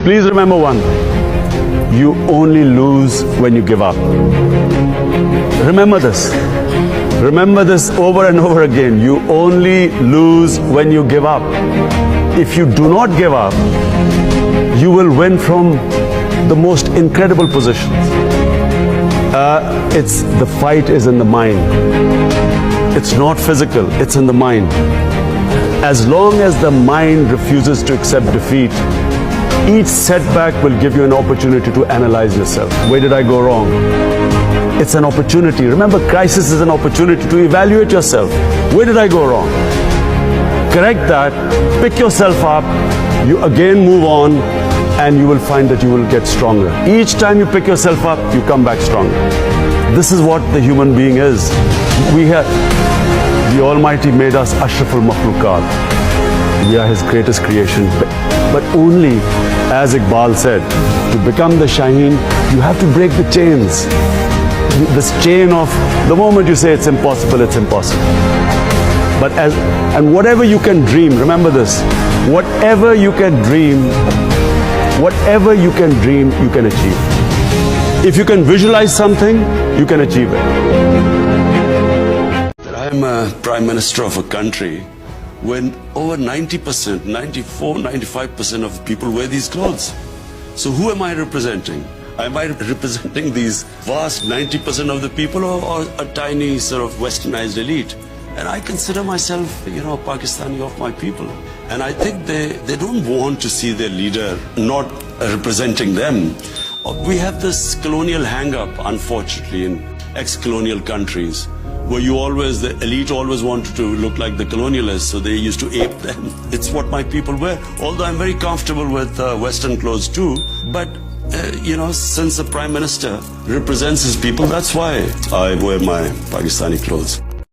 Please remember one, you only lose when you give up. Remember this. Remember this over and over again. You only lose when you give up. If you do not give up, you will win from the most incredible positions. The fight is in the mind. It's not physical, it's in the mind. As long as the mind refuses to accept defeat, each setback will give you an opportunity to analyze yourself. Where did I go wrong? It's an opportunity. Remember, crisis is an opportunity to evaluate yourself. Where did I go wrong? Correct that, pick yourself up, you again move on, and you will find that you will get stronger. Each time you pick yourself up, you come back stronger. This is what the human being is. The Almighty made us Ashraful Makhluqat. We are His greatest creation. But only, as Iqbal said, to become the Shaheen, you have to break the chains. This chain of, the moment you say it's impossible, it's impossible. And whatever you can dream, remember this, whatever you can dream, you can achieve. If you can visualize something, you can achieve it. I'm a Prime Minister of a country when over 90%, 94, 95% of people wear these clothes. So who am I representing? Am I representing these vast 90% of the people or a tiny sort of westernized elite? And I consider myself, Pakistani of my people. And I think they don't want to see their leader not representing them. We have this colonial hang-up, unfortunately, in ex-colonial countries, where the elite always wanted to look like the colonialists, so they used to ape them. It's what my people wear. Although I'm very comfortable with Western clothes too, but since the Prime Minister represents his people, that's why I wear my Pakistani clothes.